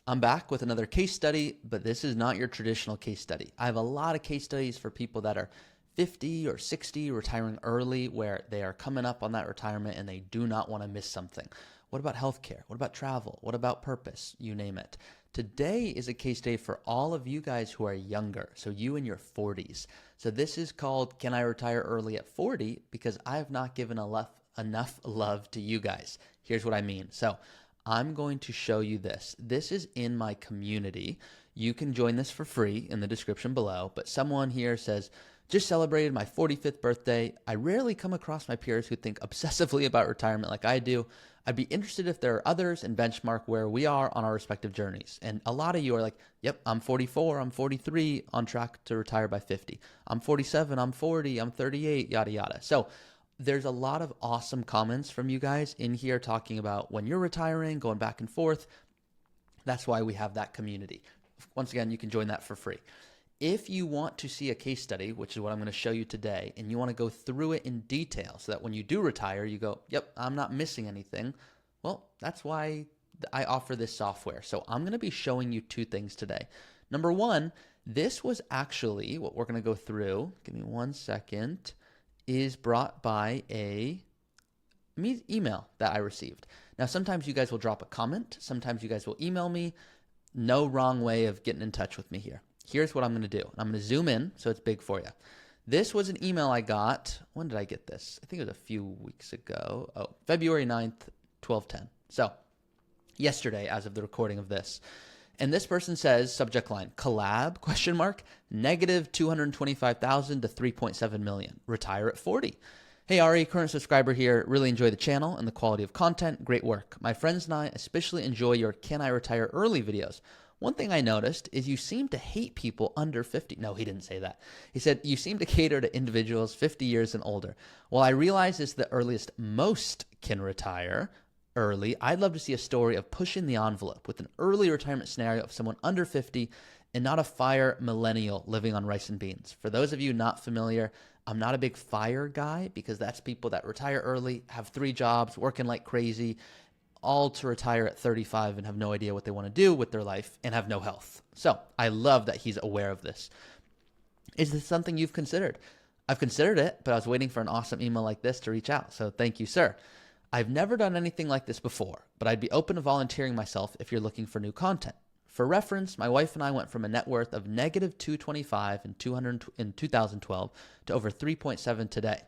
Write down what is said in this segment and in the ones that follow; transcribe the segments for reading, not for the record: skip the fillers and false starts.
I'm back with another case study, but this is not your traditional case study. I have a lot of case studies for people that are 50 or 60, retiring early, where they are coming up on that retirement and they do not want to miss something. What about healthcare? What about travel? What about purpose? You name it. Today is a case study for all of you guys who are younger, so you in your 40s. So this is called Can I Retire Early at 40? Because I have not given enough love to you guys. Here's what I mean. So I'm going to show you this. This is in my community. You can join this for free in the description below, but someone here says, just celebrated my 45th birthday. I rarely come across my peers who think obsessively about retirement like I do. I'd be interested if there are others and benchmark where we are on our respective journeys. And a lot of you are like, yep, I'm 44, I'm 43, on track to retire by 50. I'm 47, I'm 40, I'm 38, yada, yada. So there's a lot of awesome comments from you guys in here talking about when you're retiring, going back and forth. That's why we have that community. Once again, you can join that for free. If you want to see a case study, which is what I'm going to show you today, and you want to go through it in detail so that when you do retire, you go, yep, I'm not missing anything. Well, that's why I offer this software. So I'm going to be showing you two things today. Number one, this was actually what we're going to go through. Give me 1 second. Is brought by a email that I received. Now, sometimes you guys will drop a comment. Sometimes you guys will email me. No wrong way of getting in touch with me here. Here's what I'm going to do. I'm going to zoom in so it's big for you. This was an email I got. When did I get this? I think it was a few weeks ago. Oh, February 9th, 12/10. So yesterday, as of the recording of this. And this person says, subject line, collab, question mark, negative 225,000 to 3.7 million. Retire at 40. Hey, Ari, current subscriber here. Really enjoy the channel and the quality of content. Great work. My friends and I especially enjoy your Can I Retire Early videos. One thing I noticed is you seem to hate people under 50. No, he didn't say that. He said, you seem to cater to individuals 50 years and older. Well, I realize it's the earliest most can retire early. I'd love to see a story of pushing the envelope with an early retirement scenario of someone under 50 and not a FIRE millennial living on rice and beans. For those of you not familiar, I'm not a big FIRE guy because that's people that retire early, have 3 jobs, working like crazy, all to retire at 35 and have no idea what they want to do with their life and have no health. So I love that he's aware of this. Is this something you've considered? I've considered it, but I was waiting for an awesome email like this to reach out. So thank you, sir. I've never done anything like this before, but I'd be open to volunteering myself if you're looking for new content. For reference, my wife and I went from a net worth of negative 225 in 2012 to over 3.7 today.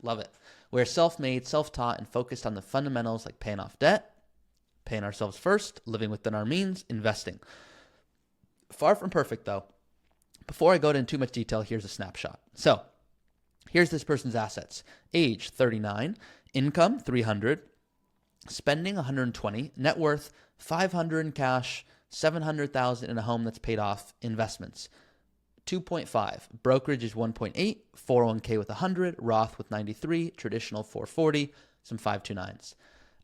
Love it. We're self-made, self-taught, and focused on the fundamentals like paying off debt, paying ourselves first, living within our means, investing. Far from perfect, though. Before I go into too much detail, here's a snapshot. So here's this person's assets. Age, 39. Income, 300. Spending, 120. Net worth, 500 in cash, 700,000 in a home that's paid off. Investments, 2.5. Brokerage is 1.8. 401k with 100. Roth with 93. Traditional 440. Some 529s.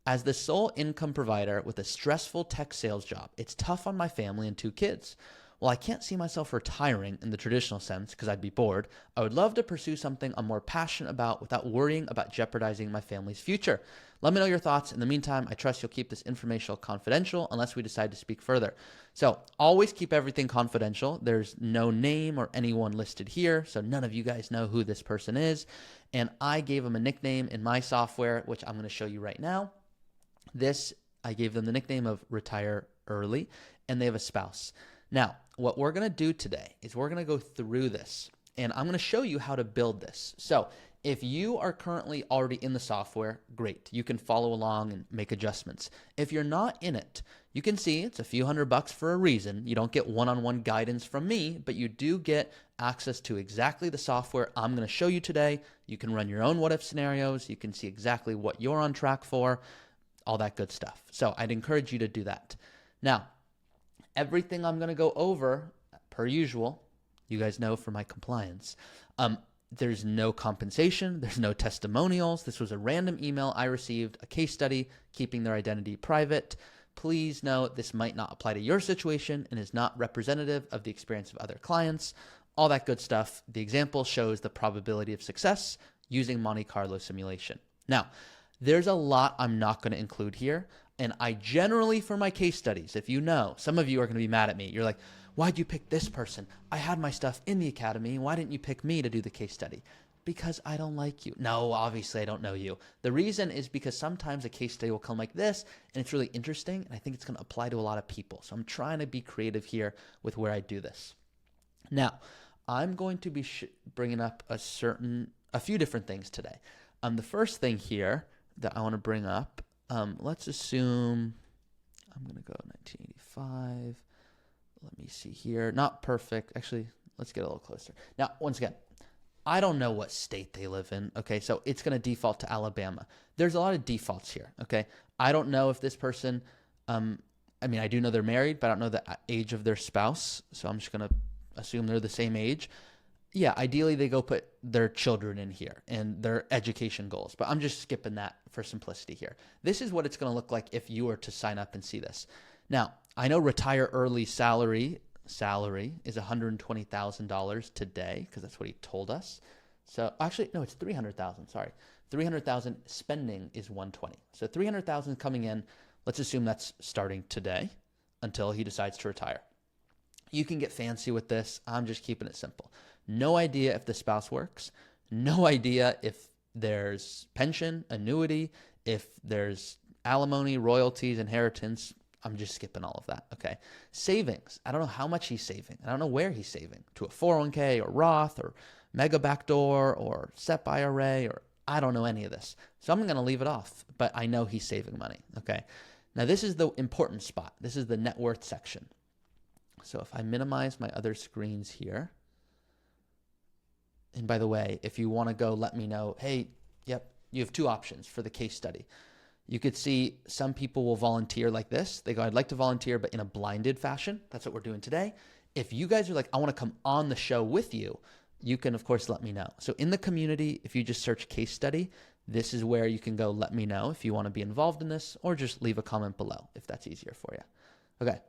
As the sole income provider with a stressful tech sales job, it's tough on my family and 2 kids. While I can't see myself retiring in the traditional sense because I'd be bored, I would love to pursue something I'm more passionate about without worrying about jeopardizing my family's future. Let me know your thoughts. In the meantime, I trust you'll keep this information confidential unless we decide to speak further. So always keep everything confidential. There's no name or anyone listed here, so none of you guys know who this person is. And I gave him a nickname in my software, which I'm going to show you right now. I gave them the nickname of Retire Early, and they have a spouse. Now, what we're going to do today is we're going to go through this, and I'm going to show you how to build this. So if you are currently already in the software, great. You can follow along and make adjustments. If you're not in it, you can see it's a few $100 for a reason. You don't get one-on-one guidance from me, but you do get access to exactly the software I'm going to show you today. You can run your own what-if scenarios. You can see exactly what you're on track for, all that good stuff. So I'd encourage you to do that. Now, everything I'm going to go over, per usual, you guys know for my compliance, there's no compensation, there's no testimonials. This was a random email I received, a case study, keeping their identity private. Please note this might not apply to your situation and is not representative of the experience of other clients. All that good stuff. The example shows the probability of success using Monte Carlo simulation. Now, there's a lot I'm not going to include here. And I generally, for my case studies, if you know, some of you are going to be mad at me. You're like, why'd you pick this person? I had my stuff in the academy. Why didn't you pick me to do the case study? Because I don't like you. No, obviously I don't know you. The reason is because sometimes a case study will come like this and it's really interesting and I think it's going to apply to a lot of people. So I'm trying to be creative here with where I do this. Now, I'm going to be bringing up a few different things today. The first thing here that I want to bring up, let's assume I'm going to go 1985. Let me see here. Not perfect. Actually, let's get a little closer. Now, once again, I don't know what state they live in, okay? So it's going to default to Alabama. There's a lot of defaults here, okay? I don't know if this person, I do know they're married, but I don't know the age of their spouse. So I'm just going to assume they're the same age. Yeah, ideally they go put their children in here and their education goals, but I'm just skipping that for simplicity here. This is what it's going to look like if you were to sign up and see this. Now, I know retire early salary is $120,000 today because that's what he told us. So actually, no, it's 300,000. Sorry. 300,000 spending is 120. So 300,000 coming in. Let's assume that's starting today until he decides to retire. You can get fancy with this. I'm just keeping it simple. No idea if the spouse works. No idea if there's pension, annuity, if there's alimony, royalties, inheritance. I'm just skipping all of that, okay? Savings. I don't know how much he's saving. I don't know where he's saving. To a 401k or Roth or mega backdoor or SEP IRA or I don't know any of this. So I'm going to leave it off, but I know he's saving money, okay? Now this is the important spot. This is the net worth section. So if I minimize my other screens here, and by the way, if you want to go, let me know, hey, yep, you have two options for the case study. You could see some people will volunteer like this. They go, I'd like to volunteer, but in a blinded fashion. That's what we're doing today. If you guys are like, I want to come on the show with you, you can, of course, let me know. So in the community, if you just search case study, this is where you can go let me know if you want to be involved in this, or just leave a comment below if that's easier for you. Okay,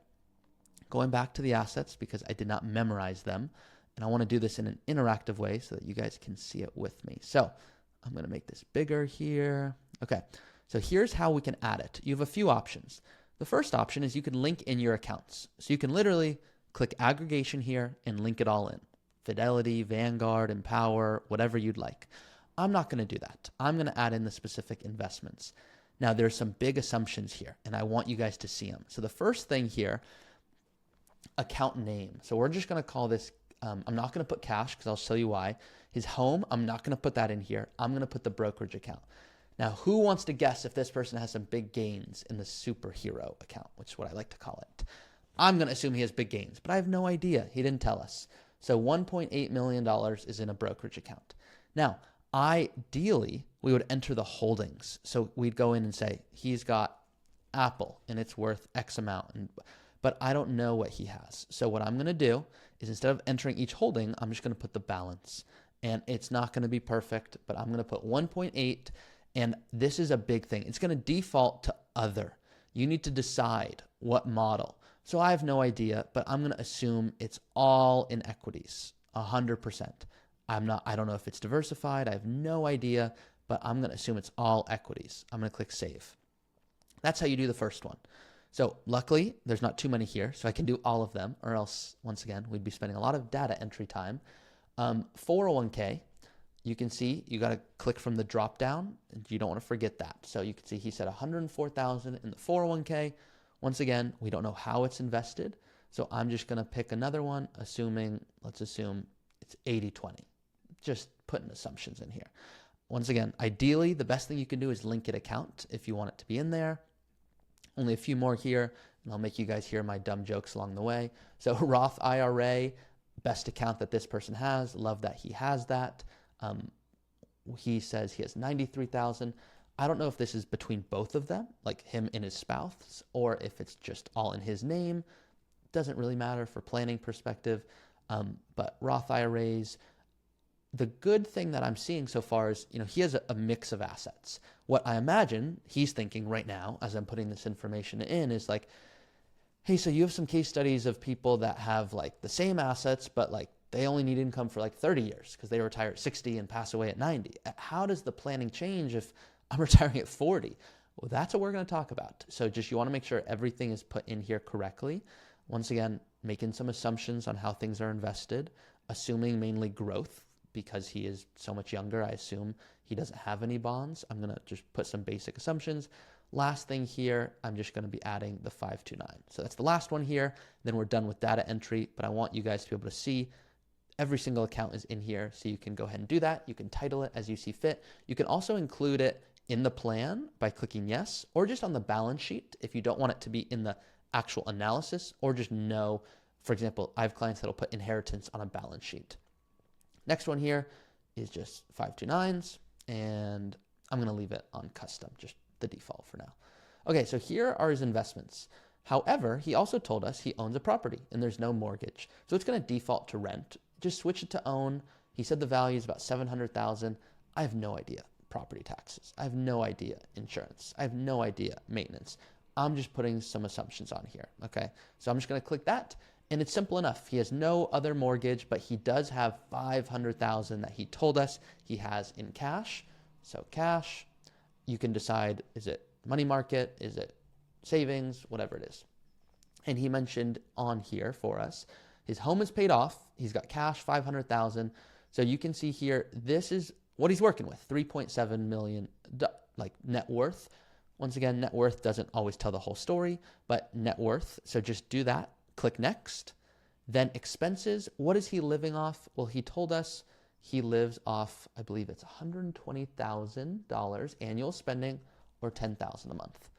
going back to the assets because I did not memorize them, and I want to do this in an interactive way so that you guys can see it with me. So I'm going to make this bigger here. Okay. So here's how we can add it. You have a few options. The first option is you can link in your accounts. So you can literally click aggregation here and link it all in. Fidelity, Vanguard, Empower, whatever you'd like. I'm not going to do that. I'm going to add in the specific investments. Now there's some big assumptions here and I want you guys to see them. So the first thing here, account name. So we're just going to call this, I'm not going to put cash because I'll show you why. His home, I'm not going to put that in here. I'm going to put the brokerage account. Now, who wants to guess if this person has some big gains in the superhero account, which is what I like to call it? I'm going to assume he has big gains, but I have no idea. He didn't tell us. So $1.8 million is in a brokerage account. Now, ideally, we would enter the holdings. So we'd go in and say, he's got Apple and it's worth X amount, but I don't know what he has. So what I'm going to do is instead of entering each holding, I'm just going to put the balance. And it's not going to be perfect, but I'm going to put 1.8. And this is a big thing. It's going to default to other. You need to decide what model. So I have no idea, but I'm going to assume it's all in equities, 100%. I don't know if it's diversified. I have no idea, but I'm going to assume it's all equities. I'm going to click save. That's how you do the first one. So luckily, there's not too many here, so I can do all of them, or else, once again, we'd be spending a lot of data entry time. 401k. You can see you got to click from the drop down and you don't want to forget that. So you can see he said 104,000 in the 401k. Once again, we don't know how it's invested. So I'm just going to pick another one, let's assume it's 80-20. Just putting assumptions in here. Once again, ideally, the best thing you can do is link it account if you want it to be in there. Only a few more here, and I'll make you guys hear my dumb jokes along the way. So Roth IRA, best account that this person has. Love that he has that. He says he has 93,000. I don't know if this is between both of them, like him and his spouse, or if it's just all in his name. Doesn't really matter for planning perspective. But Roth IRAs, the good thing that I'm seeing so far is, he has a mix of assets. What I imagine he's thinking right now, as I'm putting this information in, is like, hey, so you have some case studies of people that have like the same assets, but like they only need income for like 30 years because they retire at 60 and pass away at 90. How does the planning change if I'm retiring at 40? Well, that's what we're going to talk about. So just you want to make sure everything is put in here correctly. Once again, making some assumptions on how things are invested, assuming mainly growth because he is so much younger. I assume he doesn't have any bonds. I'm going to just put some basic assumptions. Last thing here, I'm just going to be adding the 529. So that's the last one here. Then we're done with data entry, but I want you guys to be able to see every single account is in here. So you can go ahead and do that. You can title it as you see fit. You can also include it in the plan by clicking yes, or just on the balance sheet if you don't want it to be in the actual analysis, or just know, for example, I have clients that'll put inheritance on a balance sheet. Next one here is just 529s, and I'm going to leave it on custom, just the default for now. Okay, so here are his investments. However, he also told us he owns a property and there's no mortgage. So it's going to default to rent. Just switch it to own. He said the value is about 700,000. I have no idea property taxes. I have no idea insurance. I have no idea maintenance. I'm just putting some assumptions on here, okay? So I'm just going to click that, and it's simple enough. He has no other mortgage, but he does have 500,000 that he told us he has in cash. So cash, you can decide, is it money market? Is it savings? Whatever it is. And he mentioned on here for us, his home is paid off. He's got cash, 500,000. So you can see here, this is what he's working with, 3.7 million like net worth. Once again, net worth doesn't always tell the whole story, but net worth. So just do that, click next. Then expenses, what is he living off? Well, he told us he lives off, I believe it's $120,000 annual spending or $10,000 a month.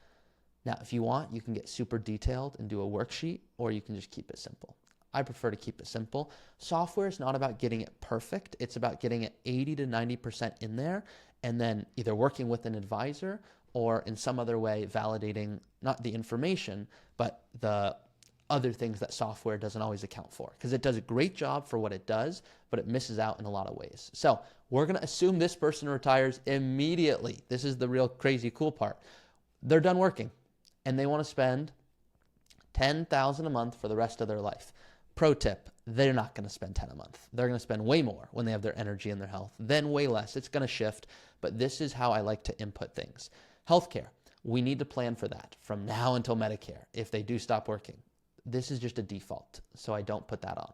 Now, if you want, you can get super detailed and do a worksheet, or you can just keep it simple. I prefer to keep it simple. Software is not about getting it perfect. It's about getting it 80 to 90% in there, and then either working with an advisor or in some other way validating not the information, but the other things that software doesn't always account for, because it does a great job for what it does, but it misses out in a lot of ways. So we're going to assume this person retires immediately. This is the real crazy cool part. They're done working and they want to spend $10,000 a month for the rest of their life. Pro tip, they're not going to spend 10 a month. They're going to spend way more when they have their energy and their health, then way less. It's going to shift, but this is how I like to input things. Healthcare, we need to plan for that from now until Medicare if they do stop working. This is just a default, so I don't put that on.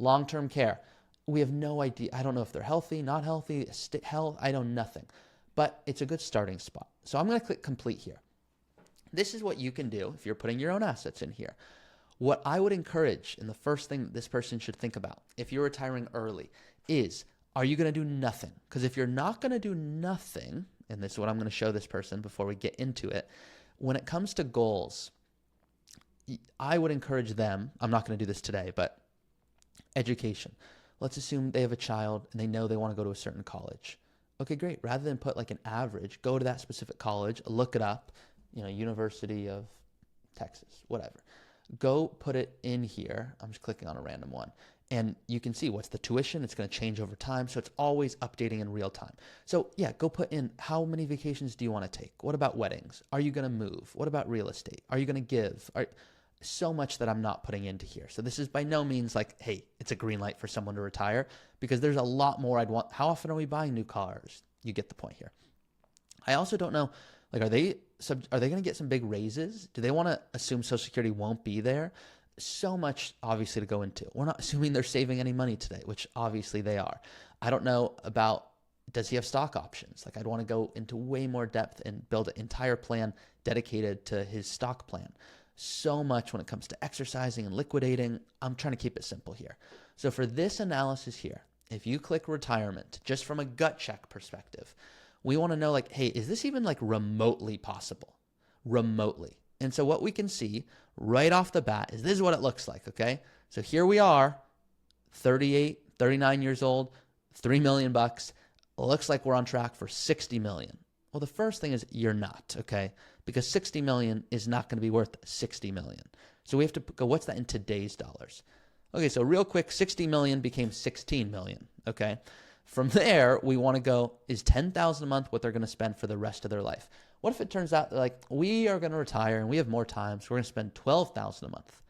Long-term care, we have no idea. I don't know if they're healthy, not healthy, health, I know nothing, but it's a good starting spot. So I'm going to click complete here. This is what you can do if you're putting your own assets in here. What I would encourage, and the first thing that this person should think about if you're retiring early is, are you going to do nothing? Because if you're not going to do nothing, and this is what I'm going to show this person before we get into it, when it comes to goals, I would encourage them, I'm not going to do this today, but education. Let's assume they have a child and they know they want to go to a certain college. Okay, great. Rather than put like an average, go to that specific college, look it up, University of Texas, whatever. Go put it in here. I'm just clicking on a random one. And you can see what's the tuition. It's going to change over time. So it's always updating in real time. So yeah, go put in how many vacations do you want to take? What about weddings? Are you going to move? What about real estate? Are you going to give? So much that I'm not putting into here. So this is by no means like, hey, it's a green light for someone to retire, because there's a lot more I'd want. How often are we buying new cars? You get the point here. I also don't know, like, are they going to get some big raises? Do they want to assume Social Security won't be there? So much obviously to go into. We're not assuming they're saving any money today, which obviously they are. I don't know about, does he have stock options? Like, I'd want to go into way more depth and build an entire plan dedicated to his stock plan. So much when it comes to exercising and liquidating. I'm trying to keep it simple here. So for this analysis here, if you click retirement, just from a gut check perspective, we want to know, like, hey, is this even like remotely possible? Remotely. And so what we can see right off the bat is this is what it looks like, okay? So here we are, 38, 39 years old, $3 million. Looks like we're on track for 60 million. Well, the first thing is you're not, okay? Because 60 million is not going to be worth 60 million. So we have to go, what's that in today's dollars? Okay, so real quick, 60 million became 16 million, okay? From there, we want to go, is 10,000 a month what they're going to spend for the rest of their life? What if it turns out like we are going to retire and we have more time, so we're going to spend 12,000 a month?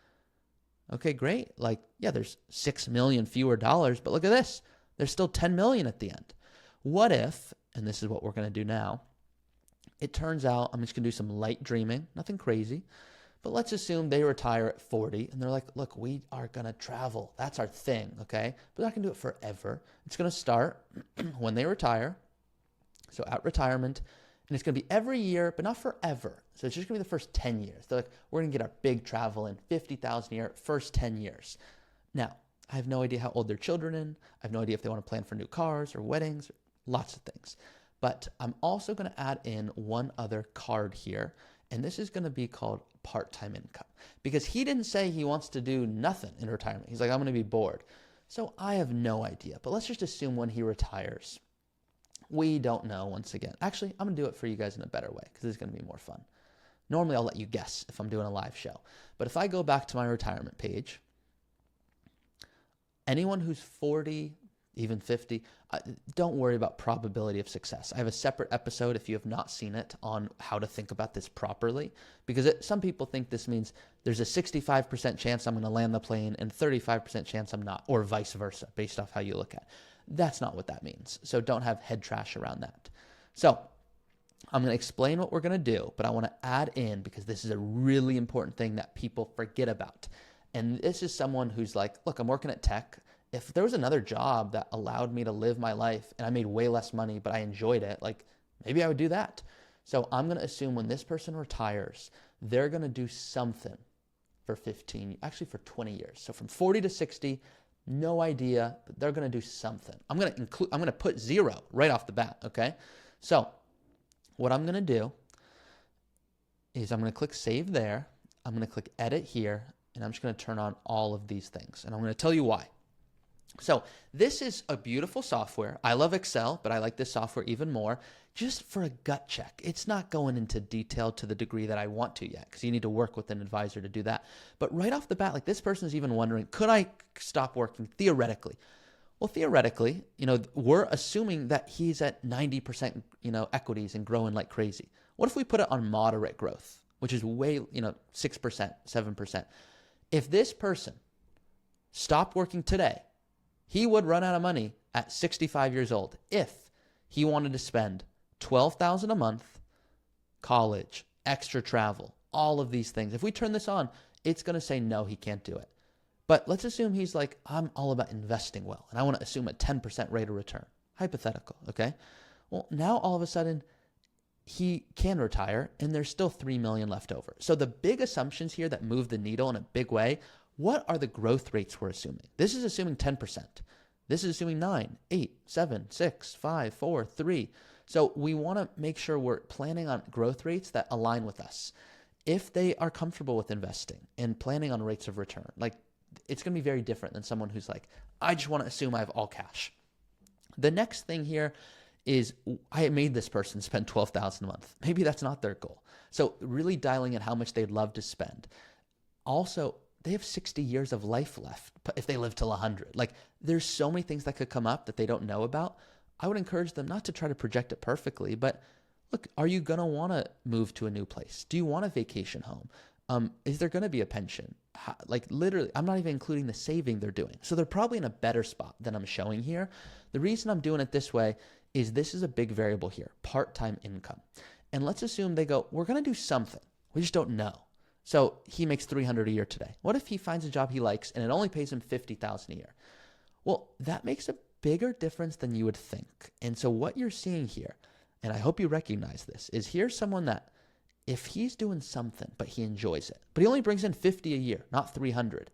Okay, great. Like, yeah, there's 6 million fewer dollars, but look at this. There's still 10 million at the end. What if, and this is what we're going to do now, It turns out I'm just going to do some light dreaming, nothing crazy. But let's assume they retire at 40 and they're like, look, we are going to travel. That's our thing, okay? But they're not going to do it forever. It's going to start when they retire, so at retirement, and it's going to be every year, but not forever. So it's just going to be the first 10 years. They're like, we're going to get our big travel in, 50,000 a year, first 10 years. Now, I have no idea how old their children are. I have no idea if they want to plan for new cars or weddings, or lots of things. But I'm also going to add in one other card here, and this is going to be called part-time income, because he didn't say he wants to do nothing in retirement. He's like, I'm going to be bored. So I have no idea, but let's just assume when he retires. We don't know once again. Actually, I'm going to do it for you guys in a better way because it's going to be more fun. Normally, I'll let you guess if I'm doing a live show. But if I go back to my retirement page, anyone who's 40, even 50, don't worry about probability of success. I have a separate episode, if you have not seen it, on how to think about this properly, because some people think this means there's a 65% chance I'm going to land the plane and 35% chance I'm not, or vice versa, based off how you look at it. That's not what that means. So don't have head trash around that. So I'm going to explain what we're going to do, but I want to add in, because this is a really important thing that people forget about. And this is someone who's like, look, I'm working at tech. If there was another job that allowed me to live my life and I made way less money, but I enjoyed it, like maybe I would do that. So I'm going to assume when this person retires, they're going to do something for 20 years. So from 40 to 60, no idea, but they're going to do something. I'm going to put 0 right off the bat. Okay. So what I'm going to do is I'm going to click save there. I'm going to click edit here, and I'm just going to turn on all of these things. And I'm going to tell you why. So this is a beautiful software. I love Excel, but I like this software even more just for a gut check. It's not going into detail to the degree that I want to yet, because you need to work with an advisor to do that. But right off the bat, like this person's even wondering, could I stop working theoretically? Well, theoretically, we're assuming that he's at 90%, equities and growing like crazy. What if we put it on moderate growth, which is way, 6%, 7%? If this person stopped working today, he would run out of money at 65 years old if he wanted to spend $12,000 a month, college, extra travel, all of these things. If we turn this on, it's going to say no, he can't do it. But let's assume he's like, I'm all about investing well, and I want to assume a 10% rate of return. Hypothetical, okay? Well, now all of a sudden, he can retire, and there's still $3 million left over. So the big assumptions here that move the needle in a big way, what are the growth rates we're assuming? This is assuming 10%. This is assuming 9, 8, 7, 6, 5, 4, 3. So we want to make sure we're planning on growth rates that align with us. If they are comfortable with investing and planning on rates of return, like it's going to be very different than someone who's like, I just want to assume I have all cash. The next thing here is I made this person spend $12,000 a month. Maybe that's not their goal. So really dialing in how much they'd love to spend. Also, they have 60 years of life left if they live till 100. Like there's so many things that could come up that they don't know about. I would encourage them not to try to project it perfectly, but look, are you going to want to move to a new place? Do you want a vacation home? Is there going to be a pension? Like literally, I'm not even including the saving they're doing. So they're probably in a better spot than I'm showing here. The reason I'm doing it this way is this is a big variable here, part-time income. And let's assume they go, we're going to do something. We just don't know. So he makes $300 a year today. What if he finds a job he likes and it only pays him $50,000 a year? Well, that makes a bigger difference than you would think. And so what you're seeing here, and I hope you recognize this, is here's someone that if he's doing something, but he enjoys it, but he only brings in 50 a year, not 300,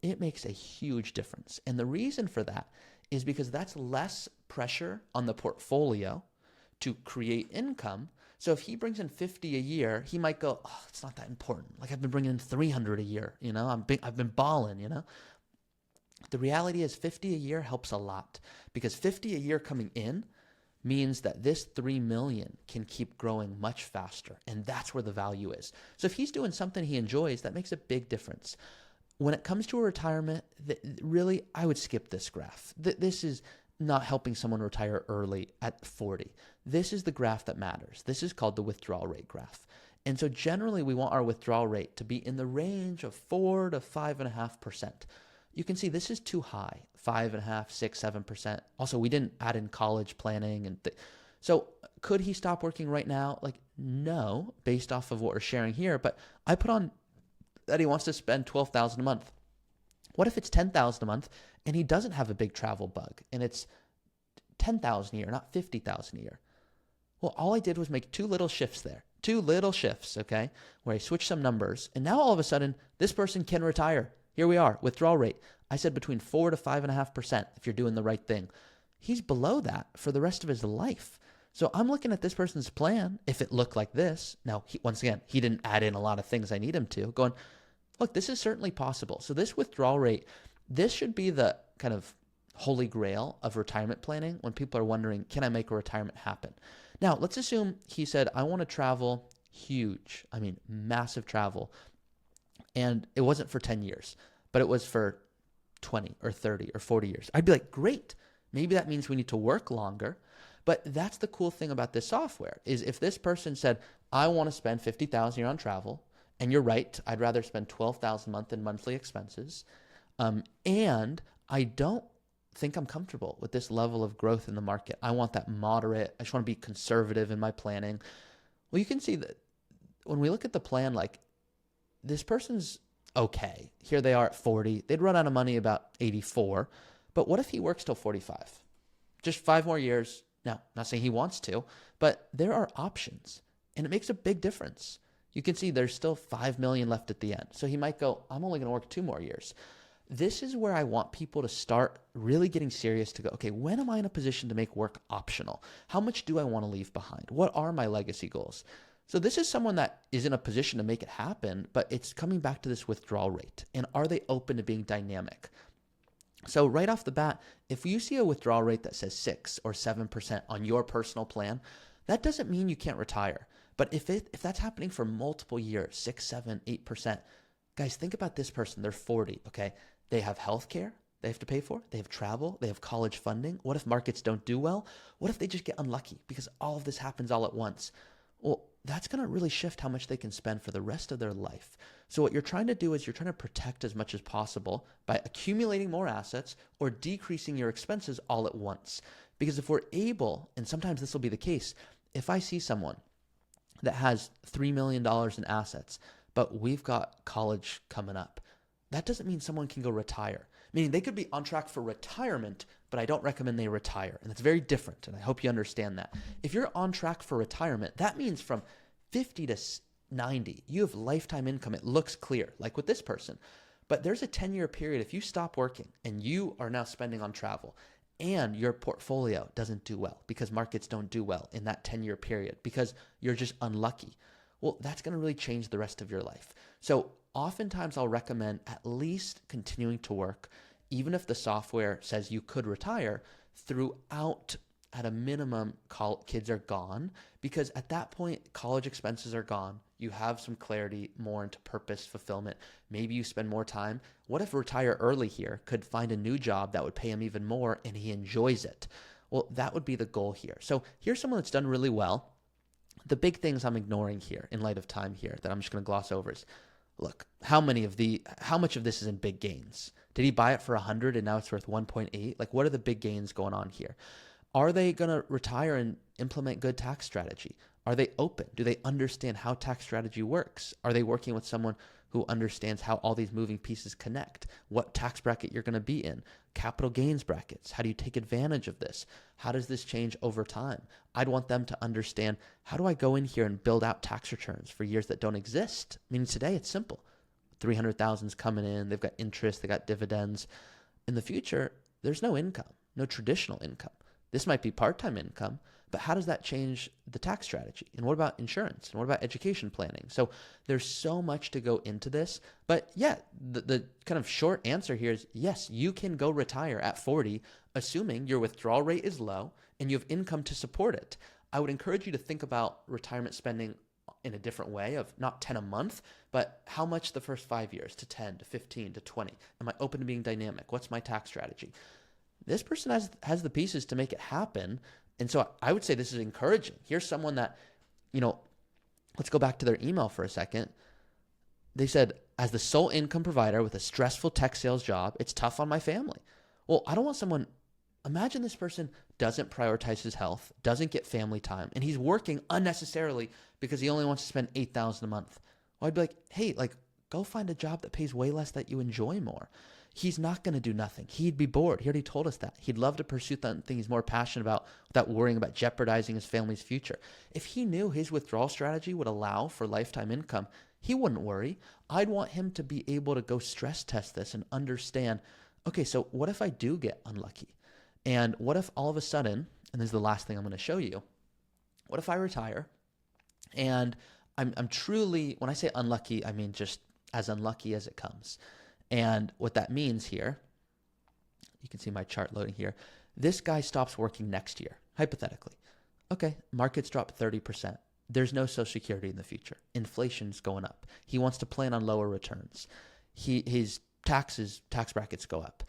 it makes a huge difference. And the reason for that is because that's less pressure on the portfolio to create income. So if he brings in 50 a year, he might go, oh, it's not that important. Like I've been bringing in 300 a year, I've been balling, The reality is 50 a year helps a lot, because 50 a year coming in means that this 3 million can keep growing much faster. And that's where the value is. So if he's doing something he enjoys, that makes a big difference. When it comes to a retirement, really, I would skip this graph. This is not helping someone retire early at 40. This is the graph that matters. This is called the withdrawal rate graph. And so generally we want our withdrawal rate to be in the range of 4 to 5.5%. You can see this is too high, 5.5%, 6, 7%. Also, we didn't add in college planning. So could he stop working right now? Like, No, based off of what we're sharing here, but I put on that he wants to spend $12,000 a month. What if it's $10,000 a month and he doesn't have a big travel bug and it's $10,000 a year, not $50,000 a year? Well, all I did was make two little shifts there. Two little shifts, okay, where I switched some numbers. And now all of a sudden, this person can retire. Here we are, withdrawal rate. I said between 4 to 5.5% if you're doing the right thing. He's below that for the rest of his life. So I'm looking at this person's plan, if it looked like this. Now, once again, he didn't add in a lot of things I need him to. Going, look, this is certainly possible. So this withdrawal rate, this should be the kind of holy grail of retirement planning when people are wondering, can I make a retirement happen? Now, let's assume he said, I want to travel huge. I mean, massive travel. And it wasn't for 10 years, but it was for 20 or 30 or 40 years. I'd be like, great. Maybe that means we need to work longer. But that's the cool thing about this software is if this person said, I want to spend $50,000 a year on travel, and you're right, I'd rather spend $12,000 a month in monthly expenses, and I don't think I'm comfortable with this level of growth in the market. I want that moderate. I just want to be conservative in my planning. Well, you can see that when we look at the plan, like this person's okay. Here they are at 40. They'd run out of money about 84. But what if he works till 45? Just 5 more years. Now, not saying he wants to, but there are options and it makes a big difference. You can see there's still 5 million left at the end. So he might go, I'm only going to work 2 more years. This is where I want people to start really getting serious to go, okay, when am I in a position to make work optional? How much do I want to leave behind? What are my legacy goals? So this is someone that is in a position to make it happen, but it's coming back to this withdrawal rate. And are they open to being dynamic? So right off the bat, if you see a withdrawal rate that says 6 or 7% on your personal plan, that doesn't mean you can't retire. But if that's happening for multiple years, 6, 7, 8%, guys, think about this person. They're 40, okay? They have health care they have to pay for. They have travel. They have college funding. What if markets don't do well? What if they just get unlucky because all of this happens all at once? Well, that's going to really shift how much they can spend for the rest of their life. So what you're trying to do is you're trying to protect as much as possible by accumulating more assets or decreasing your expenses all at once. Because if we're able, and sometimes this will be the case, if I see someone that has $3 million in assets, but we've got college coming up, that doesn't mean someone can go retire. Meaning they could be on track for retirement, but I don't recommend they retire. And that's very different. And I hope you understand that. If you're on track for retirement, that means from 50 to 90, you have lifetime income. It looks clear, like with this person. But there's a 10-year period. If you stop working and you are now spending on travel and your portfolio doesn't do well because markets don't do well in that 10-year period because you're just unlucky, well, that's going to really change the rest of your life. So oftentimes I'll recommend at least continuing to work, even if the software says you could retire, throughout, at a minimum, kids are gone, because at that point, college expenses are gone. You have some clarity more into purpose, fulfillment. Maybe you spend more time. What if retire early here could find a new job that would pay him even more and he enjoys it? Well, that would be the goal here. So here's someone that's done really well. The big things I'm ignoring here in light of time here that I'm just going to gloss over is, look, how much of this is in big gains? Did he buy it for 100 and now it's worth 1.8? Like, what are the big gains going on here? Are they going to retire and implement good tax strategy? Are they open? Do they understand how tax strategy works? Are they working with someone who understands how all these moving pieces connect? What tax bracket you're going to be in? Capital gains brackets. How do you take advantage of this? How does this change over time? I'd want them to understand, how do I go in here and build out tax returns for years that don't exist? I mean, today it's simple. 300,000 is coming in. They've got interest. They got dividends. In the future, there's no income, no traditional income. This might be part-time income, but how does that change the tax strategy? And what about insurance? And what about education planning? So there's so much to go into this. But yeah, the kind of short answer here is yes, you can go retire at 40, assuming your withdrawal rate is low and you have income to support it. I would encourage you to think about retirement spending in a different way of not 10 a month, but how much the first 5 years, to 10, to 15, to 20? Am I open to being dynamic? What's my tax strategy? This person has the pieces to make it happen. And so I would say this is encouraging. Here's someone that, let's go back to their email for a second. They said, as the sole income provider with a stressful tech sales job, it's tough on my family. Well, I don't want someone Imagine this person doesn't prioritize his health, doesn't get family time, and he's working unnecessarily because he only wants to spend $8,000 a month. Well, I'd be like, hey, like, go find a job that pays way less that you enjoy more. He's not going to do nothing. He'd be bored. He already told us that. He'd love to pursue something he's more passionate about without worrying about jeopardizing his family's future. If he knew his withdrawal strategy would allow for lifetime income, he wouldn't worry. I'd want him to be able to go stress test this and understand, okay, so what if I do get unlucky? And what if all of a sudden, and this is the last thing I'm going to show you, what if I retire and I'm truly, when I say unlucky, I mean just as unlucky as it comes. And what that means here, you can see my chart loading here. This guy stops working next year, hypothetically. Okay, markets drop 30%. There's no Social Security in the future. Inflation's going up. He wants to plan on lower returns. His tax brackets go up.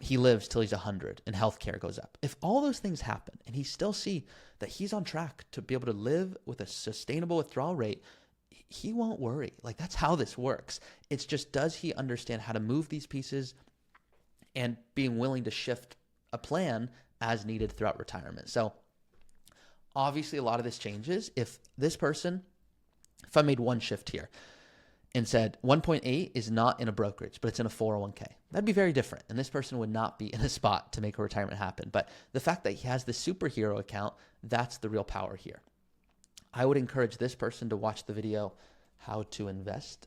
He lives till he's 100 and healthcare goes up. If all those things happen and he still see that he's on track to be able to live with a sustainable withdrawal rate, he won't worry. Like, that's how this works. It's just, does he understand how to move these pieces and being willing to shift a plan as needed throughout retirement? So obviously a lot of this changes. If I made one shift here and said 1.8 is not in a brokerage, but it's in a 401k, that'd be very different. And this person would not be in a spot to make a retirement happen. But the fact that he has the superhero account, that's the real power here. I would encourage this person to watch the video, How to Invest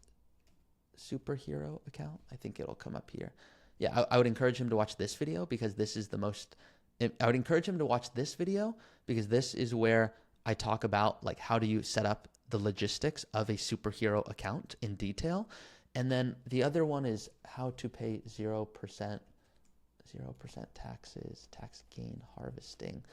Superhero Account. I think it'll come up here. Yeah, I would encourage him to watch this video because this is I would encourage him to watch this video because this is where I talk about, like, how do you set up the logistics of a superhero account in detail. And then the other one is how to pay 0% taxes, tax gain harvesting.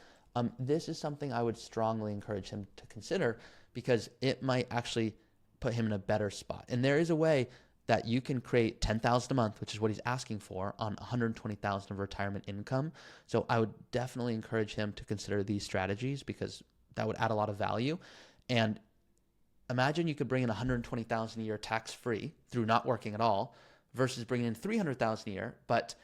This is something I would strongly encourage him to consider because it might actually put him in a better spot. And there is a way that you can create $10,000 a month, which is what he's asking for, on $120,000 of retirement income. So I would definitely encourage him to consider these strategies because that would add a lot of value. And imagine you could bring in $120,000 a year tax-free through not working at all versus bringing in $300,000 a year, but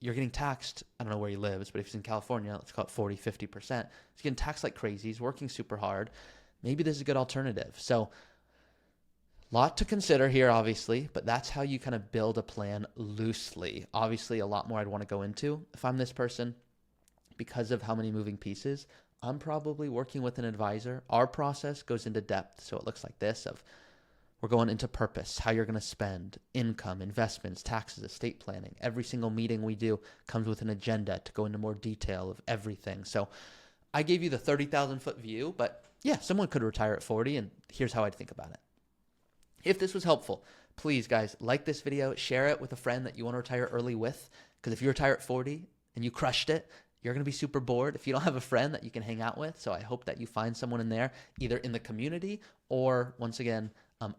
you're getting taxed. I don't know where he lives, but if he's in California, let's call it 40, 50%. He's getting taxed like crazy. He's working super hard. Maybe this is a good alternative. So a lot to consider here, obviously, but that's how you kind of build a plan loosely. Obviously, a lot more I'd want to go into. If I'm this person, because of how many moving pieces, I'm probably working with an advisor. Our process goes into depth. So it looks like this of, we're going into purpose, how you're going to spend, income, investments, taxes, estate planning. Every single meeting we do comes with an agenda to go into more detail of everything. So I gave you the 30,000-foot view, but yeah, someone could retire at 40, and here's how I'd think about it. If this was helpful, please, guys, like this video, share it with a friend that you want to retire early with, because if you retire at 40 and you crushed it, you're going to be super bored if you don't have a friend that you can hang out with. So I hope that you find someone in there, either in the community or, once again,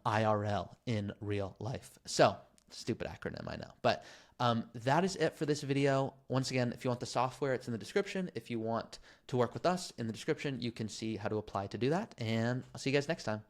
IRL, in real life. So, stupid acronym, I know. But that is it for this video. Once again, if you want the software, it's in the description. If you want to work with us, in the description, you can see how to apply to do that. And I'll see you guys next time.